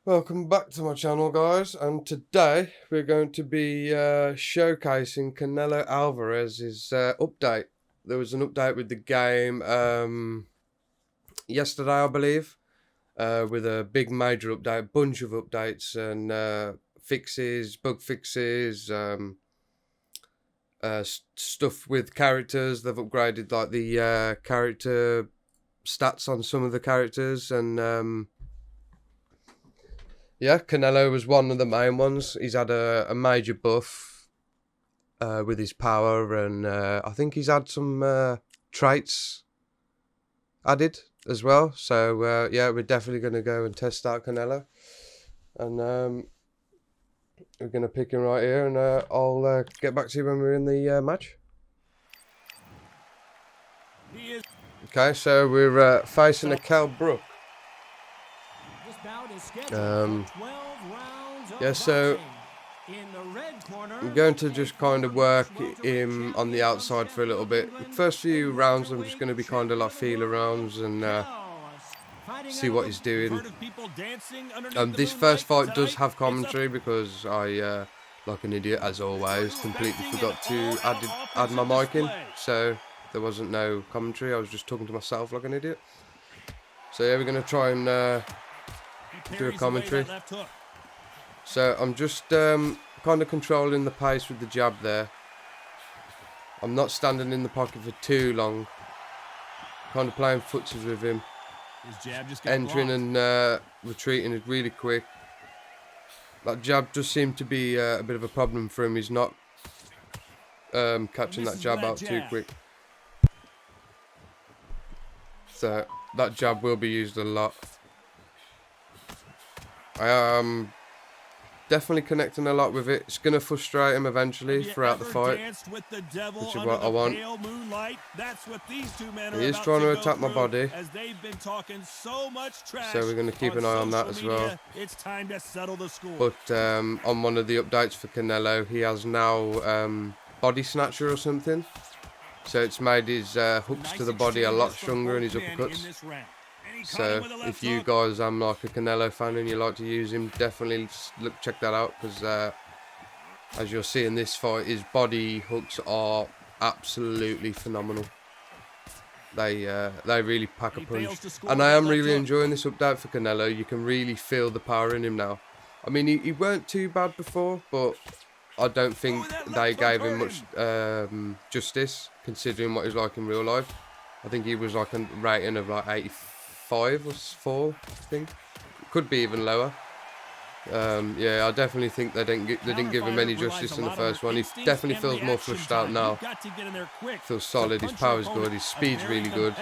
Welcome back to my channel, guys, and today we're going to be showcasing Canelo Alvarez's update. There was an update with the game yesterday, I believe, with a big major update, bunch of updates and fixes, bug fixes, stuff with characters. They've upgraded like the character stats on some of the characters, and yeah, Canelo was one of the main ones. He's had a major buff with his power, and I think he's had some traits added as well. So yeah, we're definitely going to go and test out Canelo, and we're going to pick him right here, and I'll get back to you when we're in the match. Okay, so we're facing a Cal Brook. Yeah, so I'm going to just kind of work him on the outside for a little bit. The first few rounds I'm just going to be kind of like feeler rounds and see what he's doing. This first fight does have commentary because I, like an idiot as always, completely forgot to add my mic in. So there wasn't no commentary. I was just talking to myself like an idiot. So yeah, we're going to try and do a commentary. So I'm just kind of controlling the pace with the jab there. I'm not standing in the pocket for too long. Kind of playing footsies with him. Entering and retreating is really quick. That jab just seemed to be a bit of a problem for him. He's not catching that jab out too quick. So that jab will be used a lot. I am definitely connecting a lot with it. It's going to frustrate him eventually throughout the fight, which is what I want. He is trying to attack my body, so we're going to keep an eye on that as well. But on one of the updates for Canelo, he has now body snatcher or something. So it's made his hooks to the body a lot stronger and his uppercuts. So if you guys are like a Canelo fan and you like to use him, definitely check that out, because as you'll see in this fight, his body hooks are absolutely phenomenal. They really pack a punch, and I am really enjoying this update for Canelo. You can really feel the power in him now. I mean, he weren't too bad before, but I don't think they gave him much justice considering what he's like in real life. I think he was like a rating of like 85 or 4, I think. Could be even lower. Yeah, I definitely think they didn't give him any justice in the first one. He definitely feels more flushed out now. Feels solid. His power's good. His speed's really good.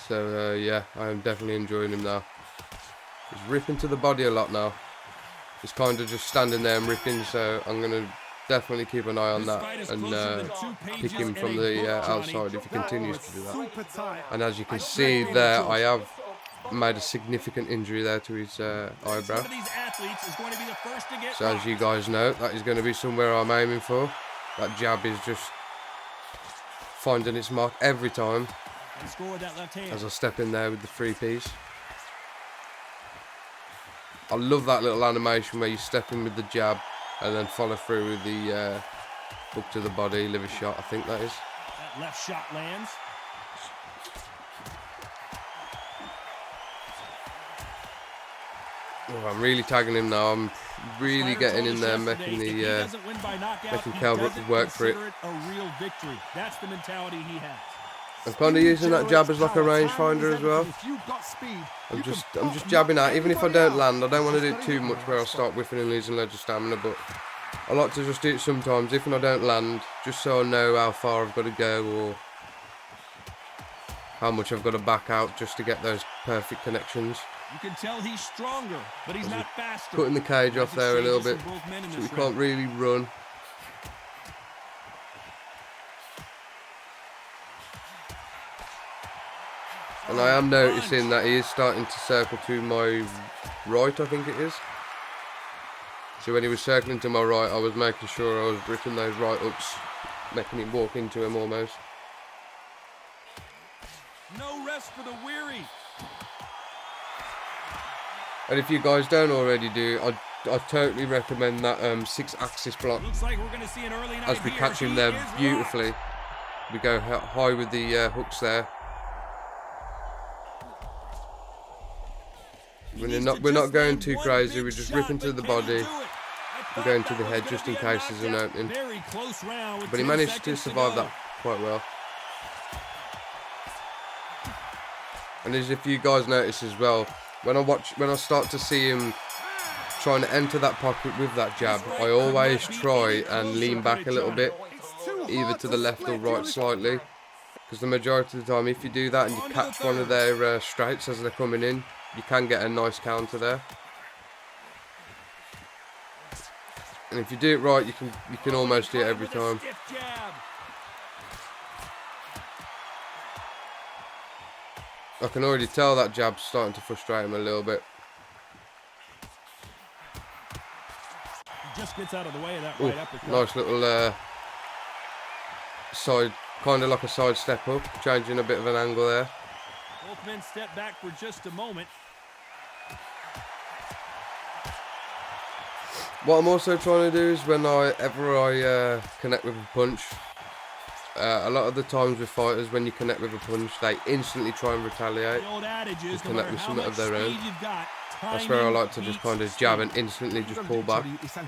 So yeah, I am definitely enjoying him now. He's ripping to the body a lot now. He's kind of just standing there and ripping. So I'm gonna definitely keep an eye on that and pick him from the outside if he continues to do that. And as you can see there, I have made a significant injury there to his eyebrow. So as you guys know, that is going to be somewhere I'm aiming for. That jab is just finding its mark every time as I step in there with the 3 piece. I love that little animation where you step in with the jab and then follow through with the hook to the body, liver shot, I think that is. That left shot lands. Oh, I'm really tagging him now. I'm really getting in there, making Cal work for it. That's the mentality he has. I'm kind of using that jab as like a rangefinder as well. I'm just jabbing out, even if I don't land. I don't want to do it too much where I'll start whiffing and losing loads of stamina, but I like to just do it sometimes, even if I don't land, just so I know how far I've got to go or how much I've got to back out just to get those perfect connections. You can tell he's stronger, but he's not faster. Cutting the cage off there a little bit, so we can't really run. And I am noticing that he is starting to circle to my right, I think it is. So when he was circling to my right, I was making sure I was ripping those right hooks, making him walk into him almost. No rest for the weary. And if you guys don't already do, I totally recommend that 6-axis block. Looks like we're going to see an early night As we here. catch him He there is beautifully. rocked. We go high with the hooks there. We're not going too crazy. We just rip into the body. We're going to the head just in case there's an opening. But he managed to survive that quite well. And as if you guys notice as well, when I start to see him trying to enter that pocket with that jab, I always try and lean back a little bit, either to the left or right slightly, because the majority of the time if you do that and you catch one of their straights as they're coming in, you can get a nice counter there. And if you do it right, you can almost do it every time. I can already tell that jab's starting to frustrate him a little bit. Just gets out of the way of that right uppercut. Nice little side, kind of like a side step up, changing a bit of an angle there. Both men step back for just a moment. What I'm also trying to do is whenever I connect with a punch, a lot of the times with fighters, when you connect with a punch, they instantly try and retaliate and connect with something of their own. That's where I like to just kind of jab and instantly just pull back.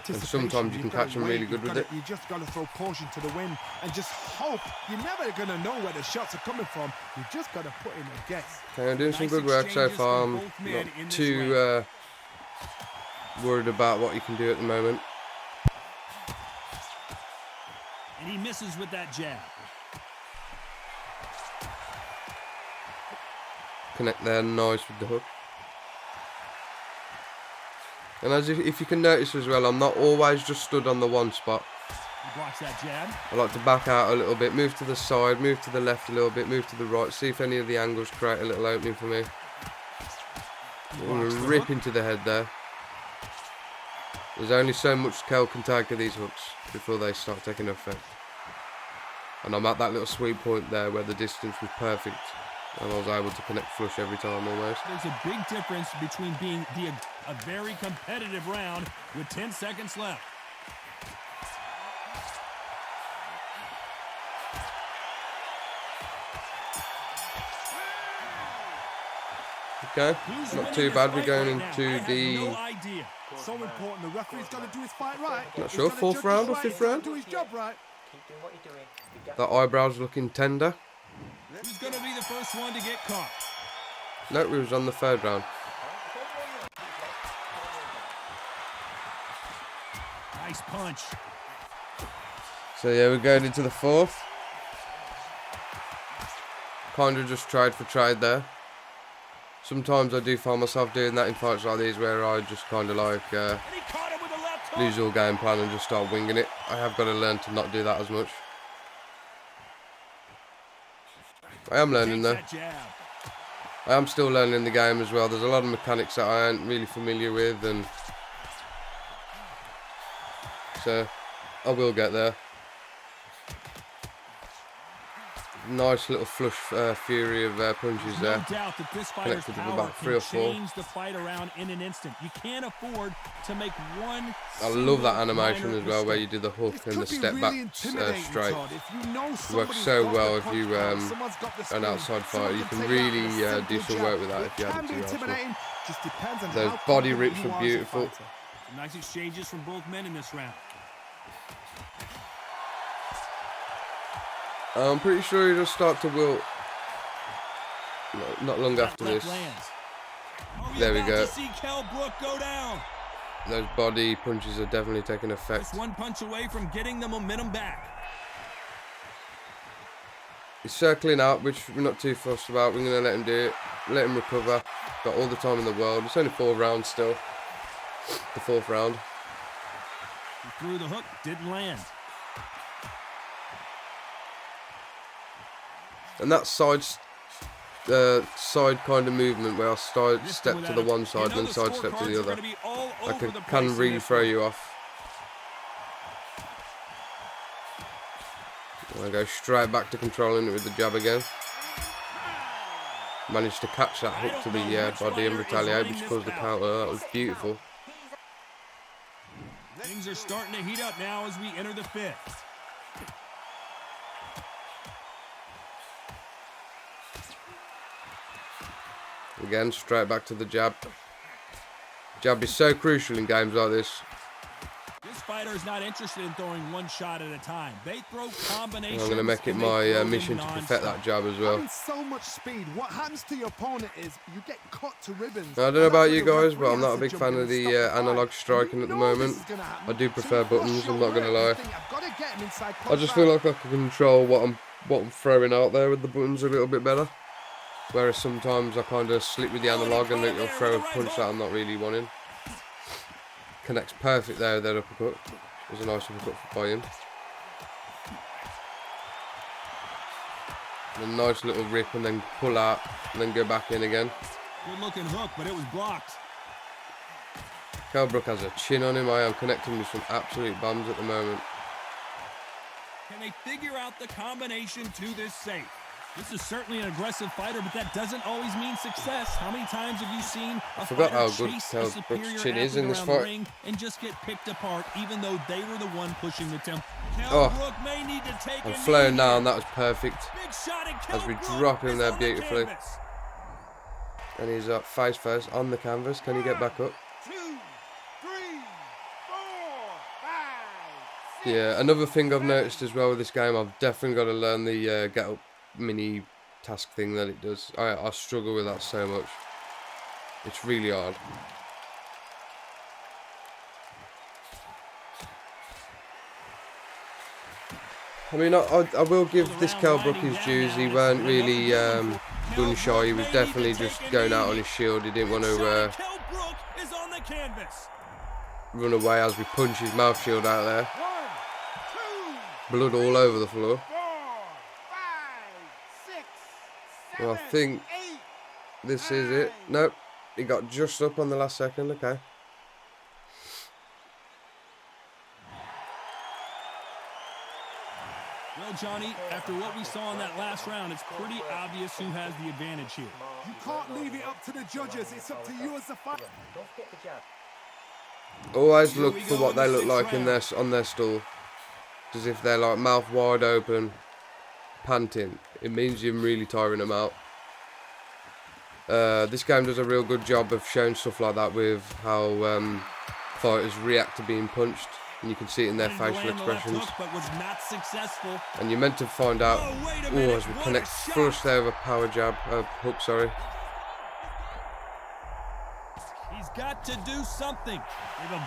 And sometimes you can catch them really good with it. You just got to throw caution to the wind and just hope. You're never going to know where the shots are coming from. You just got to put in a guess. Okay, I'm doing some good work so far. I'm not too worried about what you can do at the moment. And he misses with that jab. Connect there, nice with the hook. And as if you can notice as well, I'm not always just stood on the one spot. He blocks that jab. I like to back out a little bit, move to the side, move to the left a little bit, move to the right, see if any of the angles create a little opening for me. Rip into the head there. There's only so much Kel can take of these hooks before they start taking effect. And I'm at that little sweet point there where the distance was perfect. And I was able to connect flush every time almost. There's a big difference between being a very competitive round with 10 seconds left. Okay, not too bad. We're going into the... So important, the referee's got to do his fight right. Not sure, 4th round or 5th round? Do his job right. Keep doing what you're doing. That eyebrow's looking tender. Who's going to be the first one to get caught? No, we was on the 3rd round. Nice punch. So yeah, we're going into the 4th. Kind of just trade for trade there. Sometimes I do find myself doing that in fights like these where I just kind of like lose all game plan and just start winging it. I have got to learn to not do that as much. I am learning though. I am still learning the game as well. There's a lot of mechanics that I ain't really familiar with, and so I will get there. Nice little flush fury of punches there. No doubt that this fighter's Connected with power about 3 or 4. change the fight around in an instant. You can't afford to make one. I love that animation as well, where you do the hook and the step back straight. It works so well if you an outside fighter. You can really do some work with that if you add it to your arsenal. Those body rips were beautiful. Some nice exchanges from both men in this round. I'm pretty sure he'll start to wilt. No, not long after this. There we go. Those body punches are definitely taking effect. Just one punch away from getting the momentum back. He's circling out, which we're not too fussed about. We're going to let him do it. Let him recover. Got all the time in the world. It's only 4 rounds still. The 4th round. He threw the hook, didn't land. And that side kind of movement where I step to the one side and then side step to the other, can really throw you off. I go straight back to controlling it with the jab again. Managed to catch that hook to the body and retaliate, which caused the counter. That was beautiful. Things are starting to heat up now as we enter the 5th. Again, straight back to the jab. Jab is so crucial in games like this. This fighter is not interested in throwing one shot at a time. They throw combinations. I'm going to make it my mission to perfect that jab as well. So much speed. What happens to your opponent is you get cut to ribbons. I don't know about you guys, but I'm not a big fan of the analog striking at the moment. I do prefer buttons, I'm not going to lie. I just feel like I can control what I'm throwing out there with the buttons a little bit better. Whereas sometimes I kind of slip with the analog and it'll throw a punch that I'm not really wanting. Connects perfect there with that uppercut. It was a nice uppercut by him. And a nice little rip and then pull out and then go back in again. Good looking hook, but it was blocked. Kell Brook has a chin on him. I am connecting with some absolute bombs at the moment. Can they figure out the combination to this safe? This is certainly an aggressive fighter, but that doesn't always mean success. How many times have you seen a forgot how fighter good chase Kell a superior Brook's chin is in this athlete around the fight. ring and just get picked apart, even though they were the one pushing the tempo? Oh, Brook may need to take I'm a flowing knee down. here. That was perfect. Big shot at Kell As we Brook drop him is there on the beautifully. canvas. And he's up face first on the canvas. Can he get back up? 2, 3, 4, 5, 6. Yeah, another thing I've noticed as well with this game, I've definitely got to learn the get up mini task thing that it does. I struggle with that so much. It's really hard. I mean, I will give this Kell Brook his dues. He weren't really gun shy. He was definitely just going out on his shield. He didn't want to run away as we punch his mouth shield out there. Blood all over the floor. Well, I think this is it. Nope, he got just up on the last second. Okay. Well, Johnny, after what we saw in that last round, it's pretty obvious who has the advantage here. You can't leave it up to the judges. It's up to you as a fighter. Always look for what they look like in their on their stool. As if they're like mouth wide open, panting. It means you're really tiring them out. This game does a real good job of showing stuff like that with how fighters react to being punched. And you can see it in their facial expressions. And you're meant to find out, as we connect flush there with a power jab, hook, sorry. He's got to do something.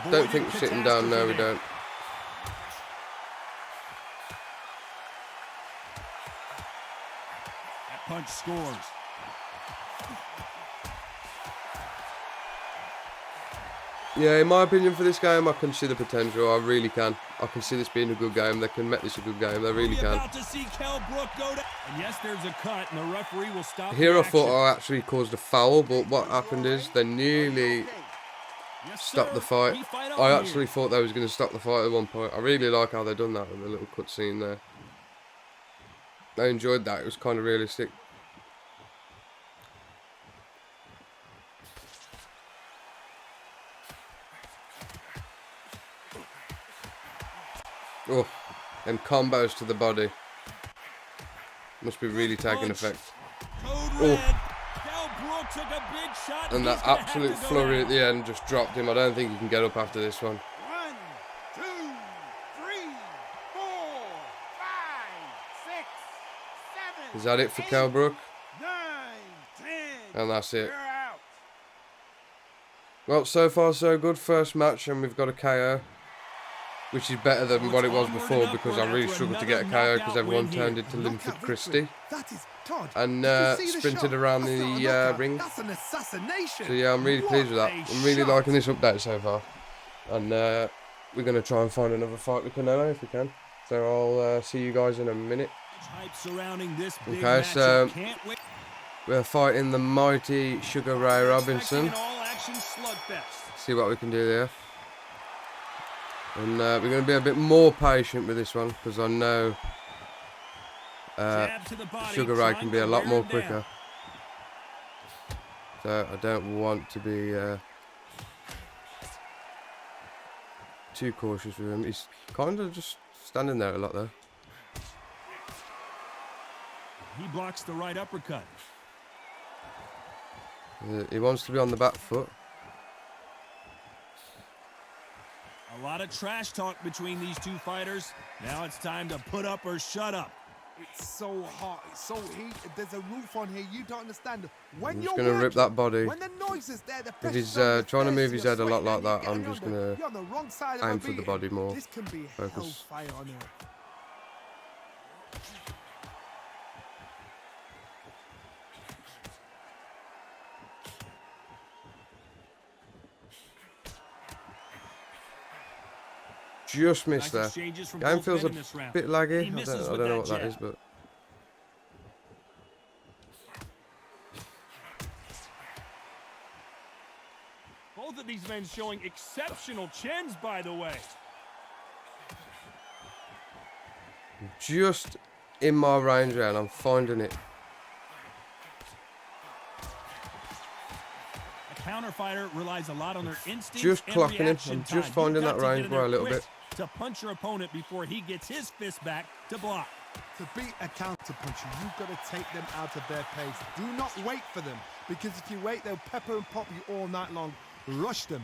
Don't think we're sitting down, no we don't. That punch scores. Yeah, in my opinion for this game, I can see the potential. I really can. I can see this being a good game. They can make this a good game. They really can. Yes, there's a cut, and the referee will stop. Here I thought I actually caused a foul, but what happened is they nearly stopped the fight. I actually thought they was going to stop the fight at one point. I really like how they done that with the little cut scene there. I enjoyed that. It was kind of realistic. Oh, them combos to the body. Must be really taking effect. Oh. And that absolute flurry at the end just dropped him. I don't think he can get up after this one. 1, 2, 3, 4, 5, 6, 7. Is that it for Kell Brook? 9, 10. And that's it. You're out. Well, so far so good. First match and we've got a KO. Which is better than what it was before because I really struggled to get a KO because everyone turned into Linford Christie and sprinted around the ring. So yeah, I'm really pleased with that. I'm really liking this update so far. And we're going to try and find another fight with Canelo if we can. So I'll see you guys in a minute. Okay, so we're fighting the mighty Sugar Ray Robinson. See what we can do there. And we're going to be a bit more patient with this one because I know Sugar Ray can be a lot more quicker. So I don't want to be too cautious with him. He's kind of just standing there a lot though. He blocks the right uppercut. He wants to be on the back foot. A lot of trash talk between these two fighters. Now it's time to put up or shut up. It's so hot, it's so heated. There's a roof on here. You don't understand. When I'm you're just going to rip that body. when the noise is there, the If he's pressure's on trying to the move face, his you're head a lot sweating, like that, you're I'm just getting going you're on the wrong side to of aim a for the beating. body more. This can be Focus. hellfire on here. Just missed there. Nice exchanges from Game both feels a men in this round. bit laggy. He I misses don't with know what that that is, jab. but Both of these men showing exceptional chins, by the way. just in my range there, and I'm finding it. A counter fighter relies a lot on their instincts Just and clocking him. reaction I'm time. just finding You've got that to get range in by a there little quick bit. to punch your opponent before he gets his fist back to block. To beat a counter puncher, you've got to take them out of their pace. Do not wait for them, because if you wait, they'll pepper and pop you all night long. Rush them.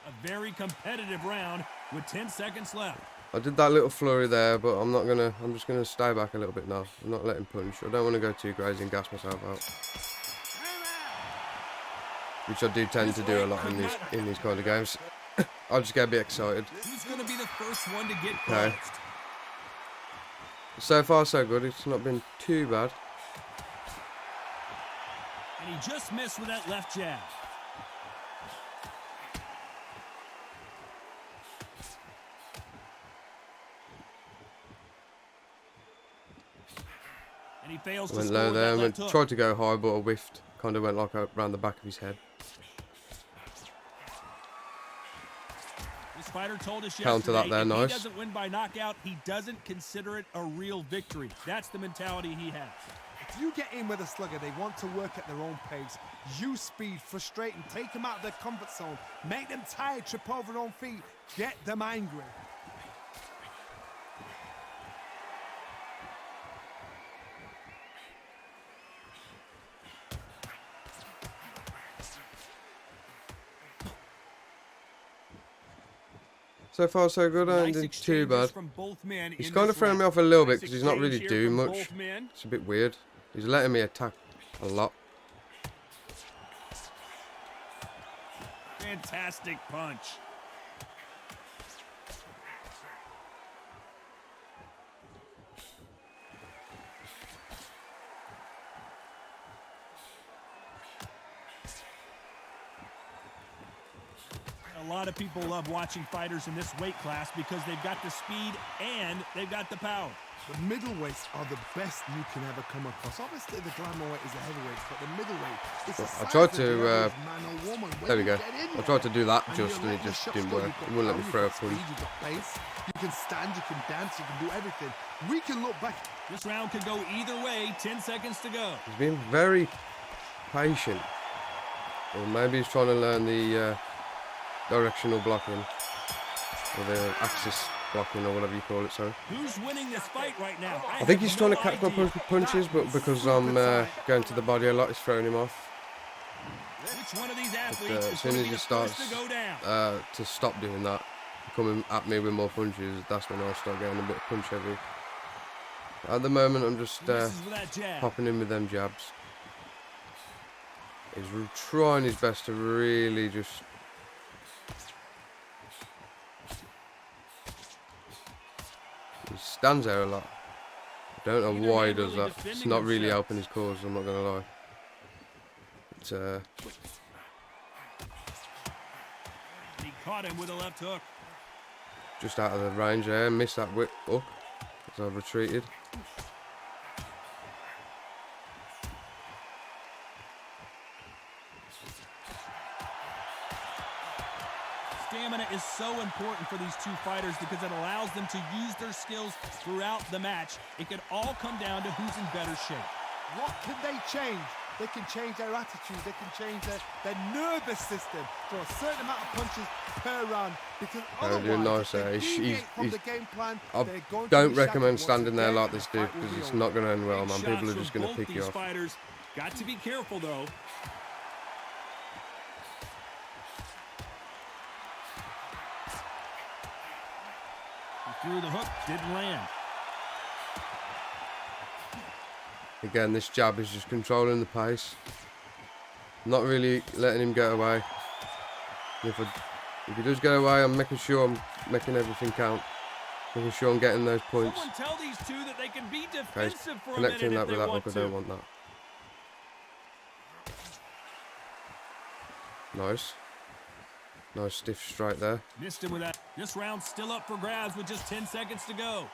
A very competitive round with 10 seconds left. I did that little flurry there, but I'm not gonna. I'm just gonna stay back a little bit now. I'm not letting punch. I don't want to go too crazy and gas myself out, which I do tend to do a lot in these kind of games. I just get a bit excited. Who's going to be the first one to get Okay. closed? So far, so good. It's not been too bad. And he just missed with that left jab. And he fails to Went score low with there. that And left hook. tried to go high, but I whiffed. Kind of went like around the back of his head. This fighter told us Counter yesterday, that there, if nice. he doesn't win by knockout, he doesn't consider it a real victory. That's the mentality he has. If you get in with a slugger, they want to work at their own pace. Use speed, frustrate them, take them out of their comfort zone, make them tired, trip over their own feet, get them angry. So far, so good. I ain't Nice doing too bad. exchanges from both men He's in kind this of throwing me round. off a little bit Nice because he's not really exchange here doing from much. both men. It's a bit weird. He's letting me attack a lot. Fantastic punch. A lot of people love watching fighters in this weight class because they've got the speed and they've got the power. The middleweights are the best you can ever come across. Obviously, the glamour weight is the heavyweights, but the middleweight is the I size tried of to, the average man or woman. When There we you go. get in I there, tried to do that and just, you're and it letting the just shots didn't go, work. you've got It wouldn't let me power, throw a you've got punch. speed, you've got pace, you can stand, you can dance, you can do everything. We can look back. This round could go either way. 10 seconds to go. He's been very patient. Or maybe he's trying to learn the directional blocking. Or the axis blocking, or whatever you call it, sorry. Who's winning this fight right now? I think he's have trying no to catch my idea. punches, but because I'm going to the body a lot, it's throwing him off. Which one of these athletes As is soon going as to be he the starts first to go down? to stop doing that, coming at me with more punches, that's when I'll start getting a bit punch heavy. At the moment, I'm just Misses with that jab. popping in with them jabs. He's trying his best to really just... He stands there a lot. I don't know why he does that. It's not really helping his cause, I'm not going to lie. It's, He caught him with a left hook. just out of the range there. Missed that whip hook as I retreated. Stamina is so important for these two fighters because it allows them to use their skills throughout the match. It could all come down to who's in better shape. What can they change? they can change their attitude, they can change their nervous system for a certain amount of punches per round. Because otherwise, if they deviate from the game plan, they're going to don't be recommend shattered. standing there like this, dude, Fight will because be it's over. not going to end well, Big man. People shots are just from going to both pick you these off. fighters. Got to be careful, though. He threw the hook, didn't land. Again, this jab is just controlling the pace. Not really letting him get away. If he does get away, I'm making sure I'm making everything count. Making sure I'm getting those points. Someone tell these two that they can be Okay, defensive for a connecting minute that if with they that want hook, to. I don't want that. Nice. Nice stiff strike there. Missed him with that. This round's still up for grabs with just 10 seconds to go.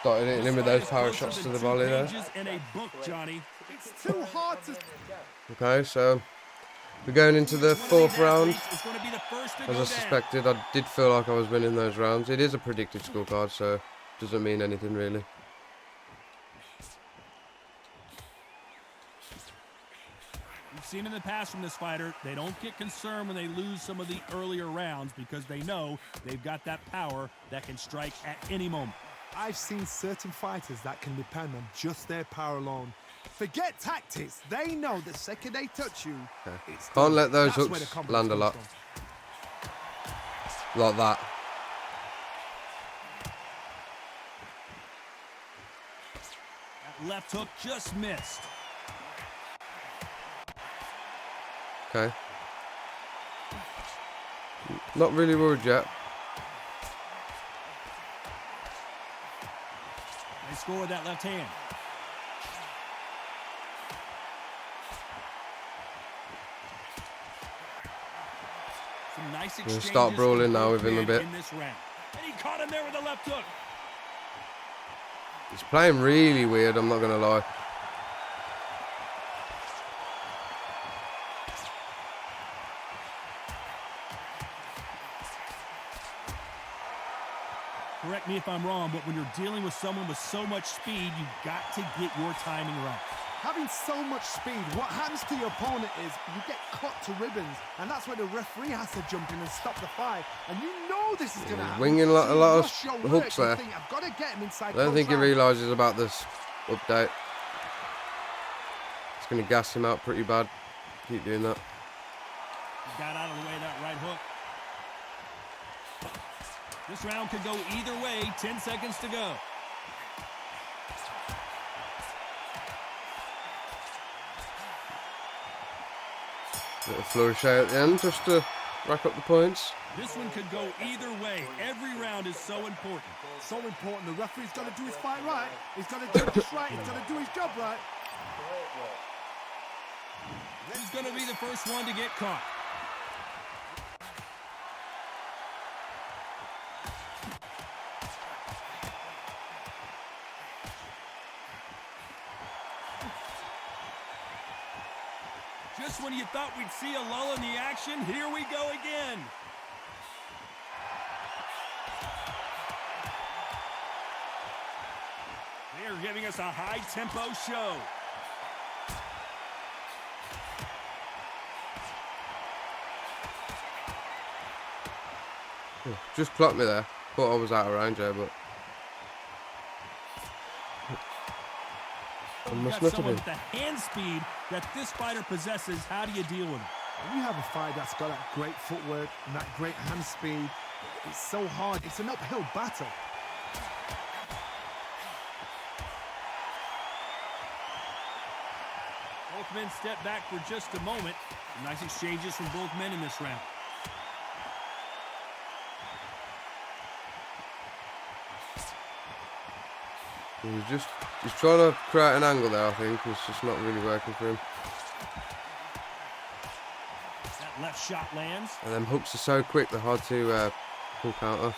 Started hitting him with those power Closer shots than to the 2 volley there. pages in a book, Johnny. It's too hard to... Okay, so we're going into the fourth round. It's going to be the first to As go I down. suspected, I did feel like I was winning those rounds. It is a predicted scorecard, so it doesn't mean anything really. We've seen in the past from this fighter, they don't get concerned when they lose some of the earlier rounds because they know they've got that power that can strike at any moment. I've seen certain fighters that can depend on just their power alone. Forget tactics. They know the second they touch you, it's done. Can't let those That's where the hooks confidence land a comes lot. from. Like that. That left hook just missed. Okay. Not really worried yet. They score with that left hand. Some nice We'll exchanges start brawling from now both with him a men bit. in this round. And he caught him there with a left hook. He's playing really weird, I'm not going to lie. Correct me if I'm wrong, but when you're dealing with someone with so much speed, you've got to get your timing right. Having so much speed, what happens to your opponent is you get cut to ribbons, and that's where the referee has to jump in and stop the fight. And you know this is going to happen. Winging a lot you of rush your hooks work, there. you think, I've got to get him inside I don't think he close realises about this update. It's going to gas him out pretty bad. Keep doing that. He got out of the way of that right hook. This round could go either way. 10 seconds to go. Little flourish at the end just to rack up the points. This one could go either way. Every round is so important. So important. The referee's got to do his fight right. He's got to do it just right. He's got to do his job right. He's going to be the first one to get caught. Just when you thought we'd see a lull in the action, here we go again. They are giving us a high-tempo show. Just clocked me there. Thought I was out of range there, but I must not have Someone been. with the hand speed that this fighter possesses. How do you deal with it? When you have a fight that's got that great footwork and that great hand speed, it's so hard. It's an uphill battle. Both men step back for just a moment. Some nice exchanges from both men in this round. He's trying to create an angle there, I think. It's just not really working for him. That left shot lands. And them hooks are so quick, they're hard to pull counter.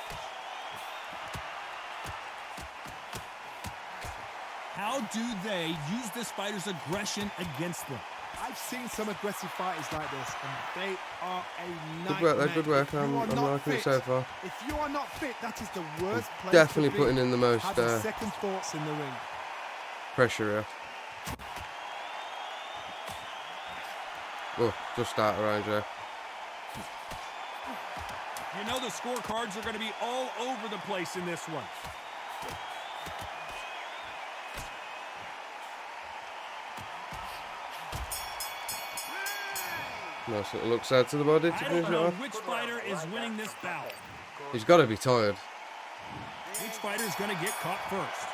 How do they use this fighter's aggression against them? I've seen some aggressive fighters like this, and they are a nightmare. Good work there, good work. If you I'm are not liking it fit, so far. If you are not fit, that is the worst place Definitely to be. putting in the most Having second thoughts in the ring. pressure here. Oh, just out of range there. You know the scorecards are going to be all over the place in this one. Nice little looks out to the body to I finish don't it know off. which fighter is winning this bout. He's got to be tired. Which fighter is going to get caught first?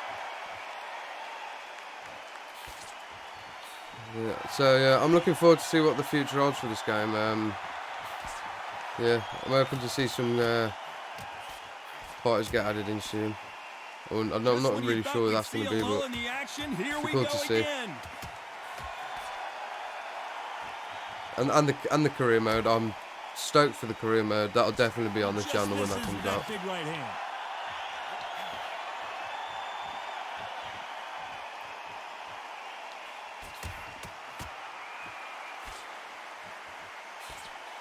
Yeah, so yeah, I'm looking forward to see what the future holds for this game. Yeah, I'm hoping to see some fighters get added in soon. I'm not really sure who that's going to be, but it's cool to see. And the career mode, I'm stoked for the career mode. That'll definitely be on the channel when that comes out. Big right hand.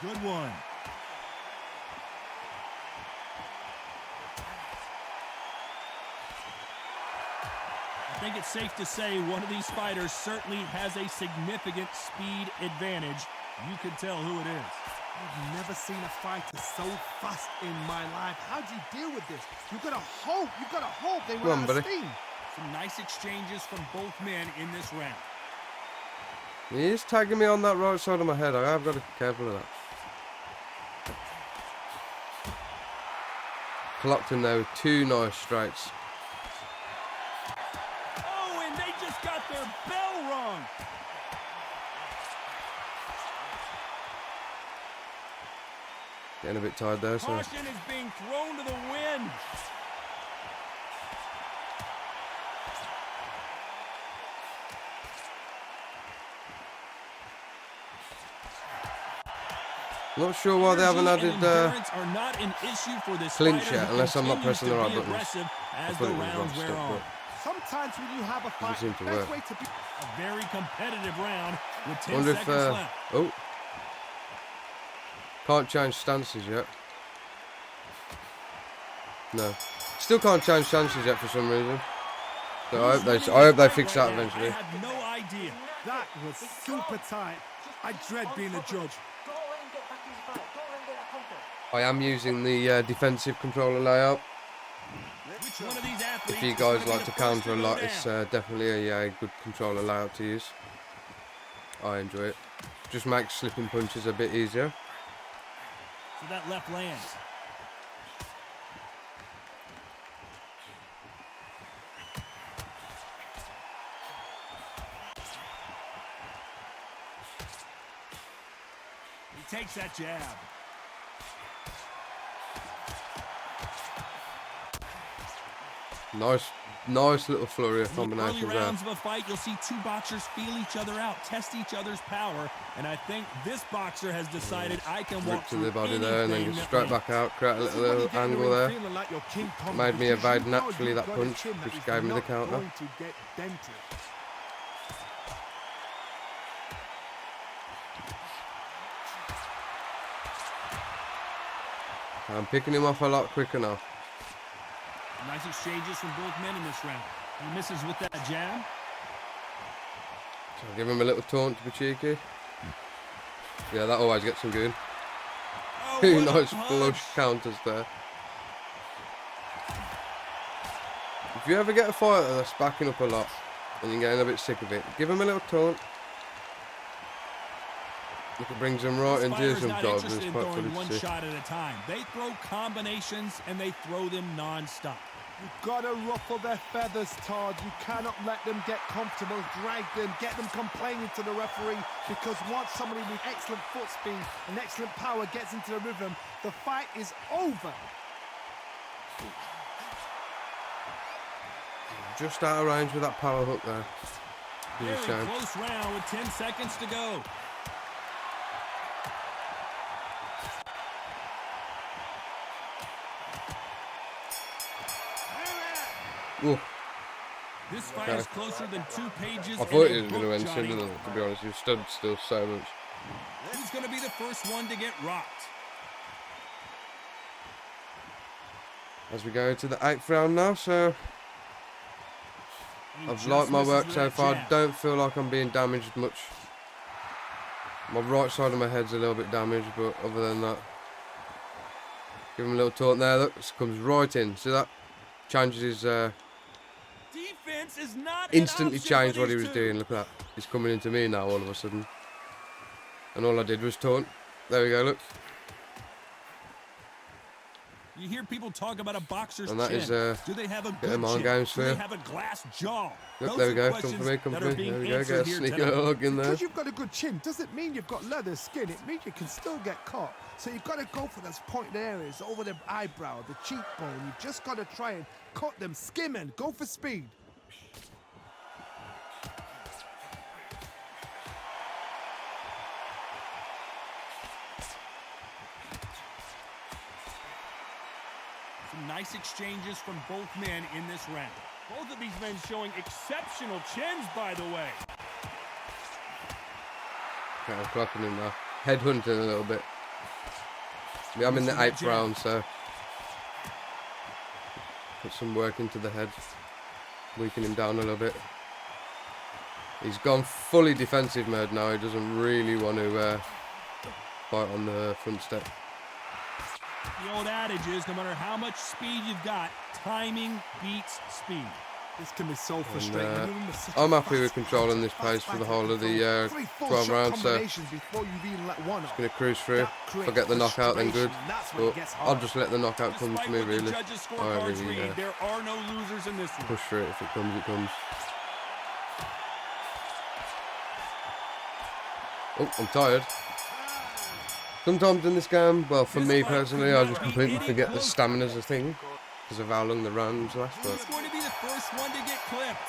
Good one. I think it's safe to say one of these fighters certainly has a significant speed advantage. You can tell who it is. I've never seen a fighter so fast in my life. How do you deal with this? You've got to hope they run out of steam. Some nice exchanges from both men in this round. He is tagging me on that right side of my head. I have got to be careful of that. Clocked him there with two nice strikes. Oh, and they just got their bell rung. Getting a bit tired there, so. Caution is being thrown to the wind. Not sure why they haven't added are not an issue for this clinch fighter yet, who unless I'm not continues pressing to the right be buttons. aggressive I as thought the it was rounds wrong wear stick, on. Sometimes when you have a fight, seem to the best work. way to be. A very competitive round with 10 Wonder if seconds left. oh, can't change stances yet. No, still can't change stances yet for some reason. So I hope they fix that eventually. I have no idea. That was super tight. I dread being a judge. I am using the defensive controller layout. Which one of these athletes If you is guys gonna like be to the first counter a go lot, down? it's definitely a good controller layout to use. I enjoy it. Just makes slipping punches a bit easier. So that left lands. He takes that jab. Nice little flurry of In the early combinations there. rounds of a fight, you'll see two boxers feel each other out, test each other's power, and I think this boxer has decided I can walk Rip to the through body there and then anything get that straight lands. back out, create a little angle there. Made me evade naturally that punch, which gave me the counter. I'm picking him off a lot quicker now. Nice exchanges from both men in this round. He misses with that jab. So I'll give him a little taunt to be cheeky. Yeah, that always gets him good. Oh, Two what a nice punch. flush counters there. If you ever get a fighter that's backing up a lot and you're getting a bit sick of it, give him a little taunt. If it brings him right into some jobs, it's quite funny one to see. shot at a time. They throw combinations and they throw them non-stop. You've got to ruffle their feathers, Todd. You cannot let them get comfortable, drag them, get them complaining to the referee, because once somebody with excellent foot speed and excellent power gets into the rhythm, the fight is over. Just out of range with that power hook there. Very close round with 10 seconds to go. Ooh. This fight is closer than 2 pages. I thought he was going to end sooner, to be honest. He stood still so much. Who's going to be the first one to get rocked? As we go into the 8th round now, so I've liked my work so far. I don't feel like I'm being damaged much. My right side of my head's a little bit damaged, but other than that, give him a little taunt there. Look, this comes right in. See that? Changes his Defense is not instantly changed what he was doing. Look at that. He's coming into me now all of a sudden. And all I did was taunt. There we go, look. You hear people talk about a boxer's And that chin. is Do they have a bit of good mind chin? games Do they for have a glass jaw? Look, Those there we are go. Come questions for me, come that for are me. being There we go. answered Get a here sneaky tonight. little hug in there. Because you've got a good chin doesn't mean you've got leather skin. It means you can still get caught. So you've got to go for those pointed areas over the eyebrow, the cheekbone. You've just got to try and cut them, skim and go for speed. Some nice exchanges from both men in this round. Both of these men showing exceptional chins, by the way. Okay, I'm clocking him now. Headhunting a little bit. Yeah, I'm in the 8th round, so put some work into the head. Weaken him down a little bit. He's gone fully defensive mode now. He doesn't really want to fight on the front step. The old adage is, no matter how much speed you've got, timing beats speed. This can be so frustrating. I'm happy with controlling this pace for the whole of the 12 rounds, so just going to cruise through. If I get the knockout, then good, but I'll just let the knockout come to me, really. I really there are no losers in this one. push for it. If it comes, it comes. Oh, I'm tired. Sometimes in this game, well, for me personally, I just completely forget the stamina's a thing because of how long the rounds last. But Who's going to be the first one to get clipped?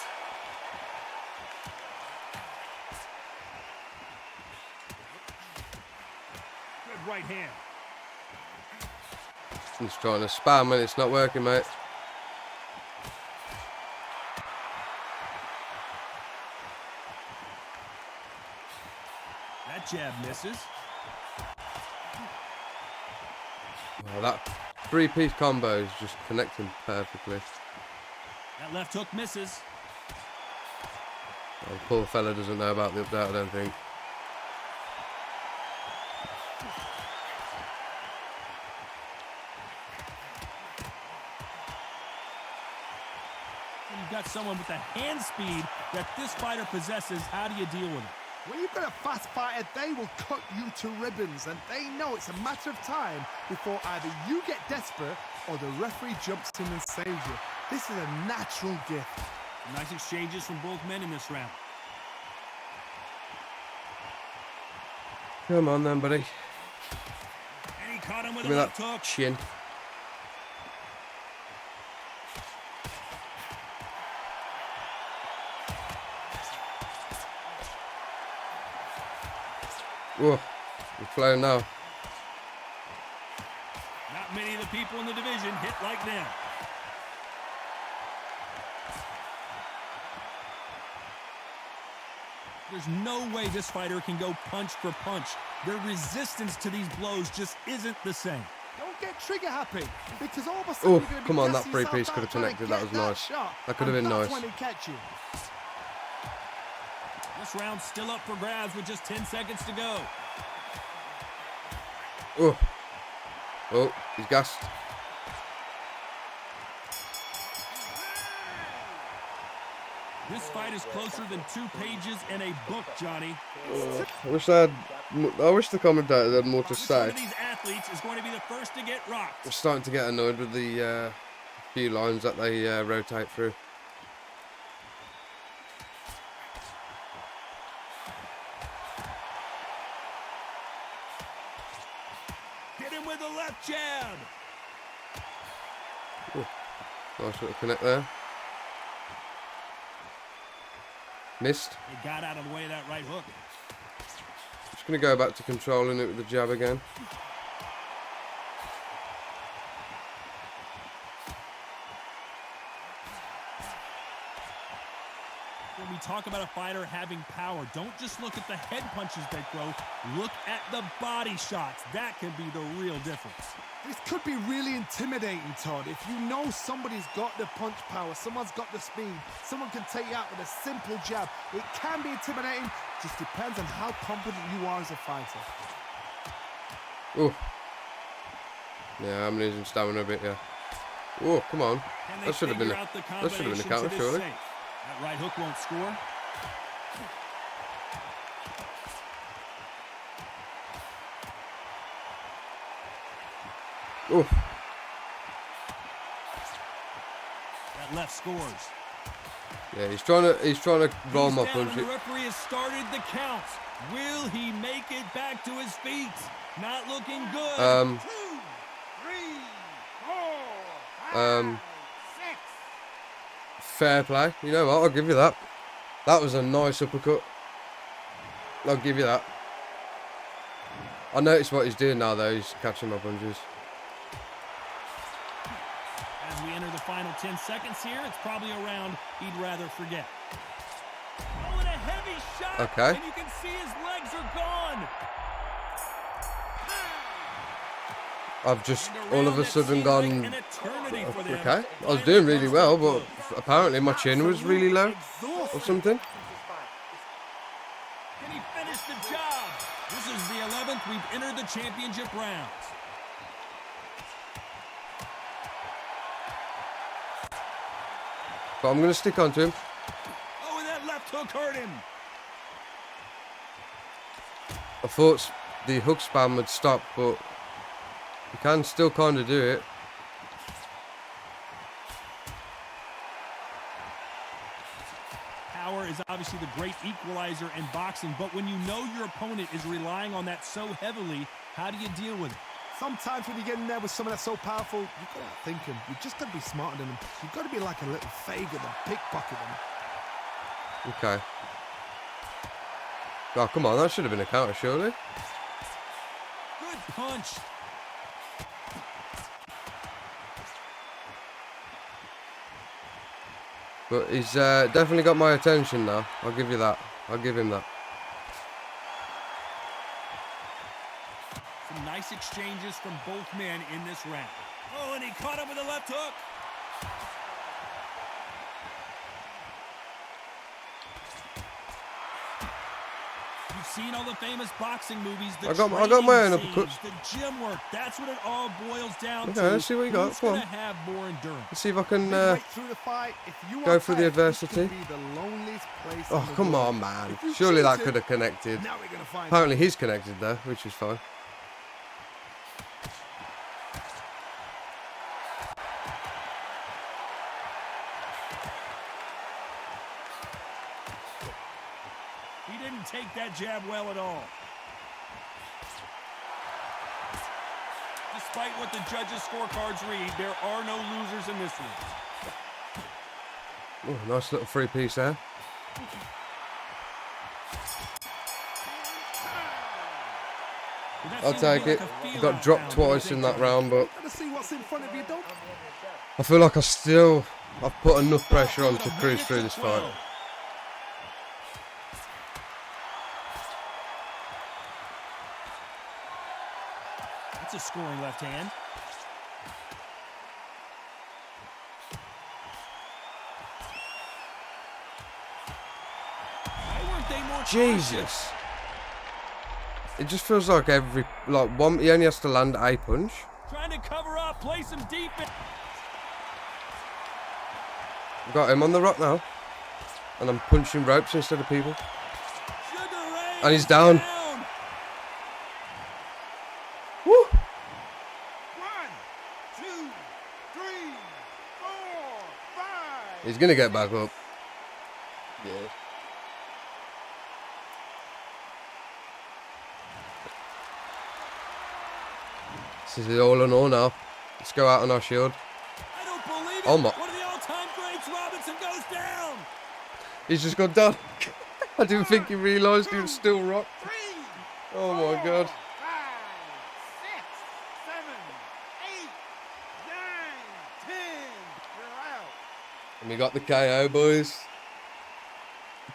Good right hand. I'm just trying to spam and it's not working, mate. That jab misses. Well, that 3-piece combo is just connecting perfectly. That left hook misses. Oh, the poor fella doesn't know about the up-down, I don't think. When you've got someone with the hand speed that this fighter possesses, how do you deal with it? When you've got a fast fighter, they will cut you to ribbons, and they know it's a matter of time before either you get desperate or the referee jumps in and saves you. This is a natural gift. Nice exchanges from both men in this round. Come on then, buddy. And he caught him with Give a me left that hook. chin. Whoa, we're flying now. Not many of the people in the division hit like them. There's no way this fighter can go punch for punch. Their resistance to these blows just isn't the same. Don't get trigger happy, because all of a sudden Oh, you're gonna be come on, that gassing yourself 3-piece out could have trying to connected. That get was nice. shot, That could have and been that's nice. when he catch you. This round's still up for grabs with just 10 seconds to go. Oh, oh, he's gassed. This fight is closer than 2 pages in a book, Johnny. I wish the commentators had more to One say. of these athletes is going to be the first to get rocked. I'm starting to get annoyed with the few lines that they rotate through. Hit him with a left jab. Nice little connect there. Missed. He got out of the way of that right hook. Just going to go back to controlling it with the jab again. When we talk about a fighter having power, don't just look at the head punches they throw. Look at the body shots. That can be the real difference. This could be really intimidating, Todd. If you know somebody's got the punch power, someone's got the speed, someone can take you out with a simple jab. It can be intimidating. Just depends on how confident you are as a fighter. Oh. Yeah, I'm losing stamina a bit, yeah. Oh, come on. That should have been a counter, surely. That right hook won't score. Oof. That left scores. Yeah, he's trying to roll my punch. The referee has started the count. Will he make it back to his feet? Not looking good. 2, 3, 4, 5, 6. Fair play. You know what? I'll give you that. That was a nice uppercut. I'll give you that. I notice what he's doing now, though. He's catching my punches. As we enter the final 10 seconds here, it's probably a round he'd rather forget. Oh, and a heavy shot. Okay. And you can see his legs are gone. I've just all of a sudden gone. Okay. I was doing really well, but apparently my chin was really low or something. Can he finish the job? This is the 11th we've entered the championship rounds. But I'm going to stick onto him. Oh, and that left hook hurt him. I thought the hook spam would stop, but you can still kind of do it. Power is obviously the great equalizer in boxing, but when you know your opponent is relying on that so heavily, how do you deal with it? Sometimes when you get in there with someone that's so powerful, you've got to outthink him. You've just got to be smarter than him. You've got to be like a little faggot and pickpocket him. Okay. Oh, come on. That should have been a counter, surely. Good punch. But he's definitely got my attention now. I'll give you that. I'll give him that. Some nice exchanges from both men in this round. Oh, and he caught him with a left hook. You've seen all the famous boxing movies. I got my own uppercuts. The gym work. That's what it all boils down to. Okay, let's see what you got. Who's Come on. gonna have more endurance? Let's see if I can Go for the adversity. Oh, come on, man. Surely that could have connected. Apparently he's connected there, which is fine. He didn't take that jab well at all. Despite what the judges' scorecards read, there are no losers in this one. Oh, nice little free piece there. I'll take it. Got dropped twice in that round, but I feel like I've put enough pressure on to cruise through this fight. That's a scoring left hand. Jesus. It just feels like he only has to land a punch. Trying to cover up, play some defense. Got him on the rock now. And I'm punching ropes instead of people. And he's down. Woo! 1, 2, 3, 4, 5. He's gonna get back up. Yeah. This is all in all now. Let's go out on our shield. I don't believe it. Oh my. One of the all-time greats, Robinson, goes down. He's just gone down. I didn't think he realised he was still rocked. 3, Oh my god. 5, 6, 7, 8, 9, 10. You're out. And we got the KO, boys.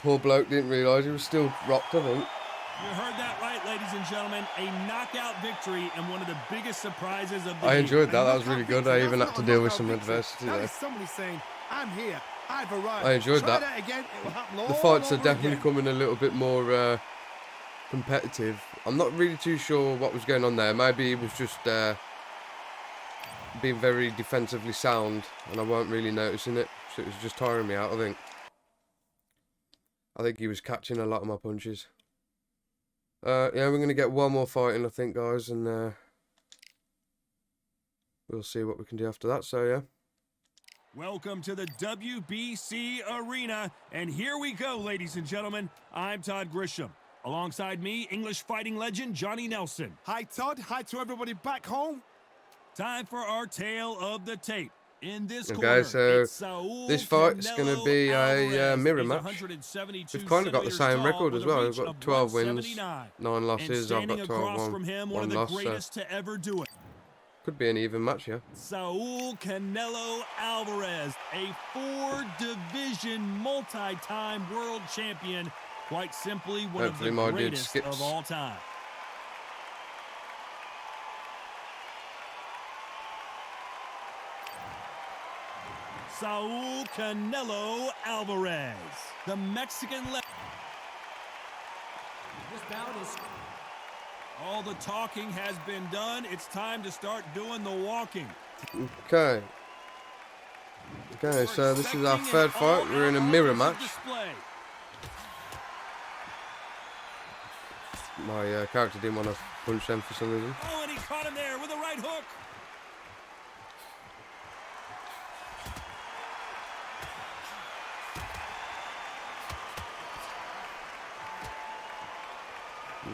Poor bloke didn't realise he was still rocked, I think. You heard that right, ladies and gentlemen. A knockout victory and one of the biggest surprises of the I year. enjoyed that. That was really good. I even had to deal with some victory. adversity That there. is somebody saying, I'm here. I've arrived. I enjoyed Try that. Again, it will happen The all fights are over definitely again. coming a little bit more competitive. I'm not really too sure what was going on there. Maybe it was just being very defensively sound, and I weren't really noticing it. So it was just tiring me out, I think. I think he was catching a lot of my punches. Yeah, we're going to get one more fighting, I think, guys, and we'll see what we can do after that, so yeah. Welcome to the WBC Arena, and here we go, ladies and gentlemen. I'm Todd Grisham. Alongside me, English fighting legend Johnny Nelson. Hi, Todd. Hi to everybody back home. Time for our tale of the tape. In this Okay, corner, so it's Saul this fight is going to be a Alvarez. mirror He's match. 172 We've kind of got the same tall record with as a well. reach We've got of 12 wins, 179. 9 losses. I've got 12 across from him, one of the loss. greatest to ever do it. Could be an even match, yeah. Saul Canelo Alvarez, a 4-division multi-time world champion. Quite simply, one Hopefully of my the dude greatest skips. of all time. Saul Canelo Alvarez, the Mexican left. This bout is... All the talking has been done. It's time to start doing the walking. Okay. Okay, so this is our third fight. We're in a mirror match. My character didn't want to punch them for some reason. Oh, and he caught him there with a right hook.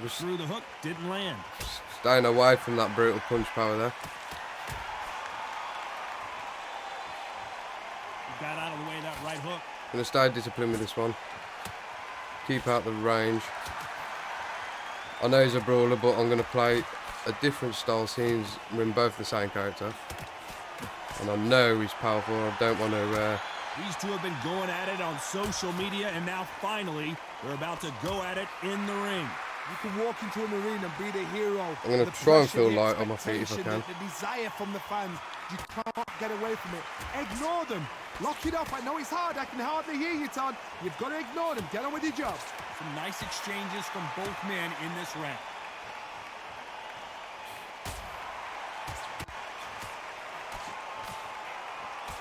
Just Threw the hook, didn't land. staying away from that brutal punch power there. Got out of the way of that right hook. Gonna stay disciplined with this one. Keep out the range. I know he's a brawler, but I'm gonna play a different style since we're in both the same character. And I know he's powerful. I don't want to. These two have been going at it on social media, and now finally they're about to go at it in the ring. You can walk into an arena and be the hero. I'm gonna try and feel light on my feet if I can. The desire from the fans. You can't get away from it. Ignore them. Lock it up. I know it's hard. I can hardly hear you, Todd. You've got to ignore them. Get on with your job. Some nice exchanges from both men in this round.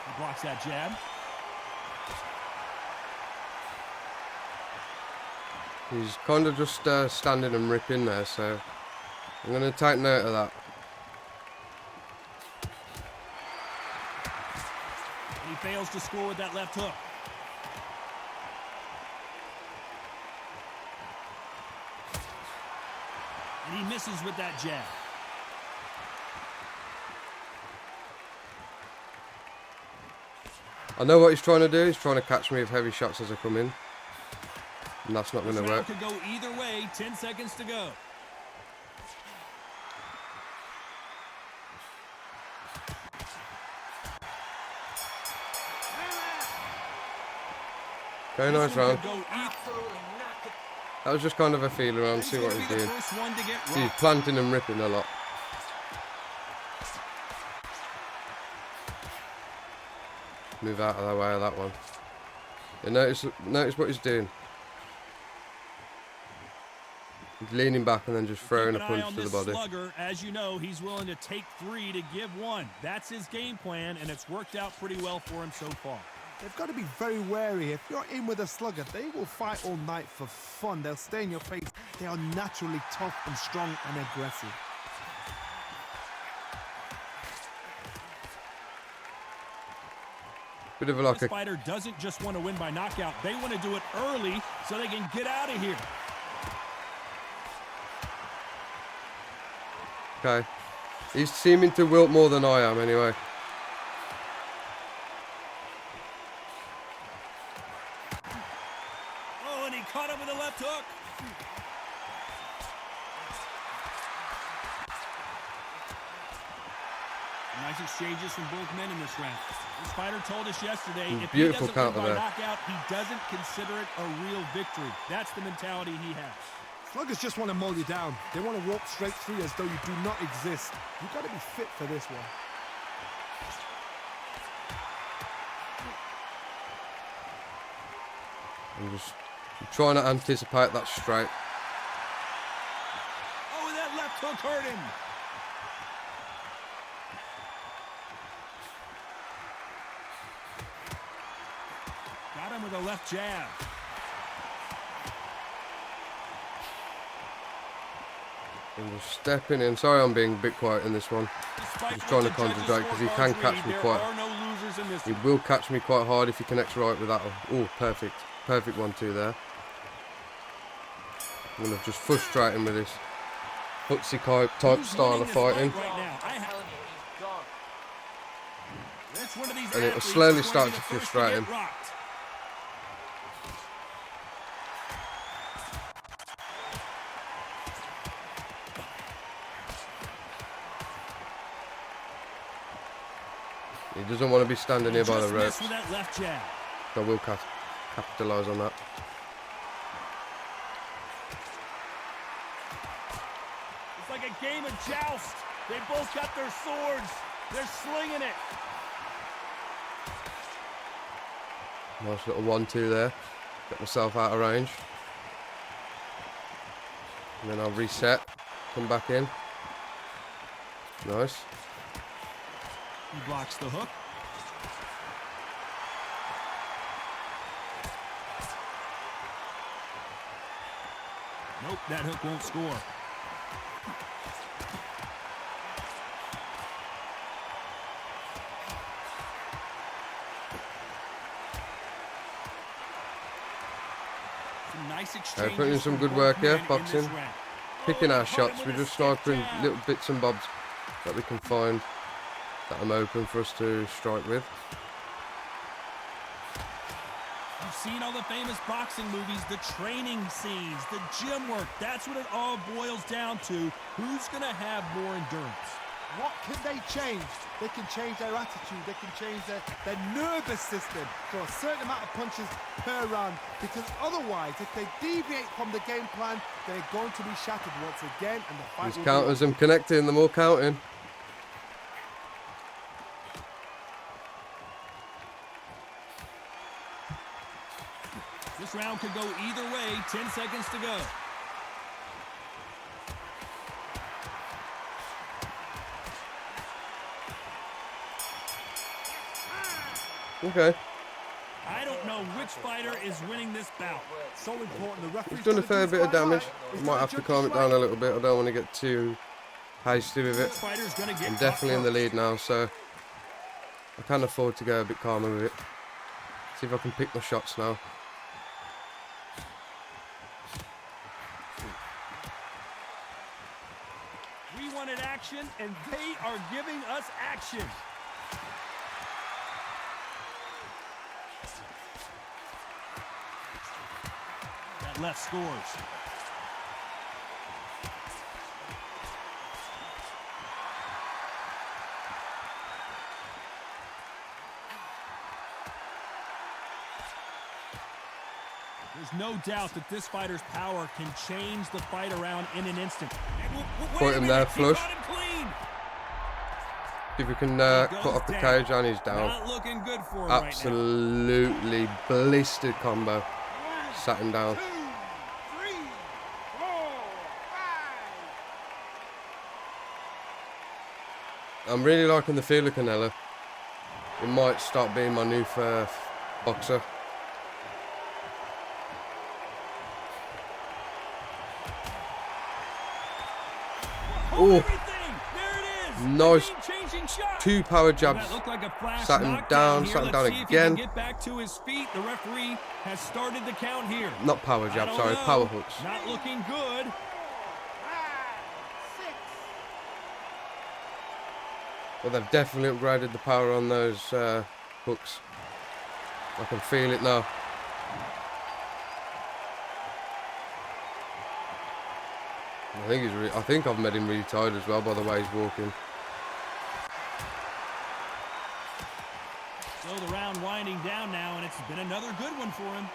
He blocks that jab. He's kind of just standing and ripping there, so I'm going to take note of that. And he fails to score with that left hook. And he misses with that jab. I know what he's trying to do. He's trying to catch me with heavy shots as I come in. And that's not going to This work. round could go either way. 10 seconds to go. Okay, nice round. Could go That was just kind of a feel around, see what he's doing. first one to get He's rocked. planting and ripping a lot. Move out of the way of that one. You notice what he's doing. He's leaning back and then just throwing a Keep an eye punch on to the this body. slugger. As you know, he's willing to take 3 to give 1. That's his game plan, and it's worked out pretty well for him so far. They've got to be very wary. If you're in with a slugger, they will fight all night for fun. They'll stay in your face. They are naturally tough and strong and aggressive. Bit of like This a fighter doesn't just want to win by knockout. They want to do it early so they can get out of here. okay. He's seeming to wilt more than I am anyway. Oh, and he caught him with a left hook. Nice exchanges from both men in this round. This fighter told us yesterday, if beautiful he doesn't counter win by there. knockout, he doesn't consider it a real victory. That's the mentality he has. Sluggers just want to mow you down. They want to walk straight through you as though you do not exist. You've got to be fit for this one. I'm trying to anticipate that straight. Oh, and that left hook hurt him. Got him with a left jab. I'm just stepping in. Sorry I'm being a bit quiet in this one. I'm just trying to concentrate because he can catch me quite... He will catch me quite hard if he connects right with that. Oh, perfect. Perfect 1-2 there. I'm going to just frustrate him with this footsie type style of fighting. And it will slowly start to frustrate him. He doesn't want to be standing here by the ropes. I will capitalise on that. It's like a game of joust. They both got their swords. They're slinging it. Nice little 1-2 there. Get myself out of range. And then I'll reset. Come back in. Nice. He blocks the hook. Nope, that hook won't score. Some nice exchanges. Putting in some good work here, boxing. Picking our shots. We're just sniping little bits and bobs that we can find that I'm open for us to strike with. You've seen all the famous boxing movies, the training scenes, the gym work. That's what it all boils down to. Who's going to have more endurance? What can they change? They can change their attitude. They can change their nervous system for a certain amount of punches per round. Because otherwise, if they deviate from the game plan, they're going to be shattered once again. And the fight These counters, I'm connecting, the more counting. This round could go either way. 10 seconds to go. Okay. I don't know which fighter is winning this bout. So important. The referee's He's done a fair bit of damage. I might have to calm it down a little bit. I don't want to get too hasty with it. I'm definitely in the lead now, so I can afford to go a bit calmer with it. See if I can pick my shots now. We wanted action, and they are giving us action. That left scores. There's no doubt that this fighter's power can change the fight around in an instant. Put him there, flush. If we can cut off the cage and he's down. Not looking good for him Absolutely right now. ballistic combo. Sat him down. 2, 3, 4, 5. I'm really liking the feel of Canelo. It might start being my new boxer. Oh, nice. 2 power jabs. Sat him down again. Get back to his feet. The referee has started the count here. Not power jabs, sorry, power hooks. Not looking good. 5, 6. Well, they've definitely upgraded the power on those hooks. I can feel it now. I think I've made him really tired as well by the way he's walking. So the round winding down now, and it's been another good one for him.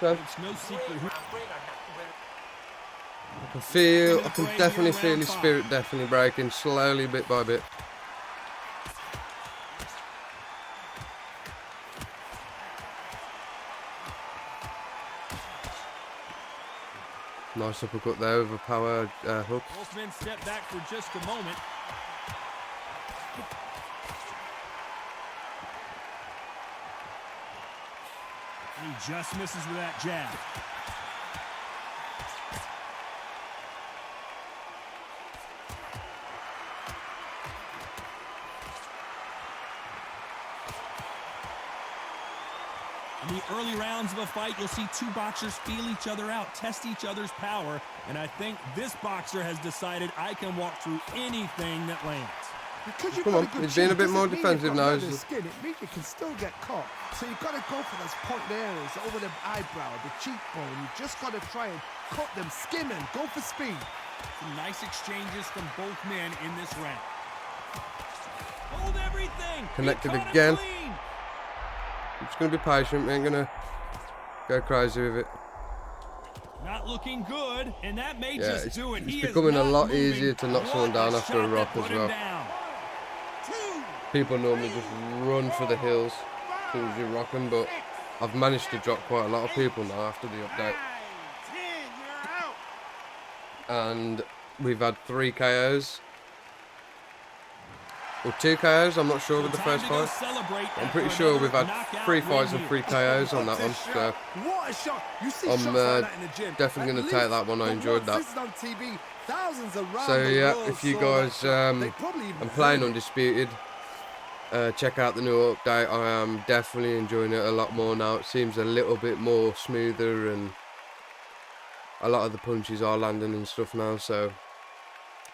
Okay. It's no secret who... I can definitely feel his spirit definitely breaking slowly, bit by bit. Nice uppercut there with a power hook. Both men step back for just a moment. He just misses with that jab. In the early rounds of a fight, you'll see two boxers feel each other out, test each other's power, and I think this boxer has decided I can walk through anything that lands. Because you've Come got on, a good he's being a bit chin, more doesn't mean defensive you've got now. leather skin. It means you can still get caught. So you've got to go for those point areas over the eyebrow, the cheekbone. You've just got to try and cut them, skim and go for speed. Some nice exchanges from both men in this round. Hold everything. Connected He caught again. him clean. I'm just going to be patient. We ain't going to go crazy with it. Not looking good, and that may Yeah, just do it. it's He is becoming a not lot moving. easier to knock someone What down after a shot rock that as put him well. down. People normally just run for the hills as soon as you rock them, but I've managed to drop quite a lot of people now after the update. And we've had 3 KOs. Or 2 KOs, I'm not sure with the first fight. I'm pretty sure we've had 3 fights and 3 KOs on that one. So what a shot. You see I'm shots like that in the gym. definitely going to take that one. I enjoyed that. On TV, thousands around So the yeah, world if you saw guys that shot. They probably even I'm playing heard it. Undisputed, check out the new update. I am definitely enjoying it a lot more now. It seems a little bit more smoother, and a lot of the punches are landing and stuff now. So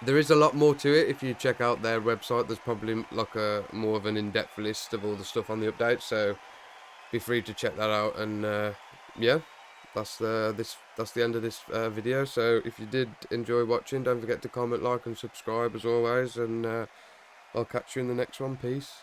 there is a lot more to it. If you check out their website, there's probably like a more of an in-depth list of all the stuff on the update. So be free to check that out. And yeah, that's the end of this video. So if you did enjoy watching, don't forget to comment, like and subscribe as always, and I'll catch you in the next one. Peace.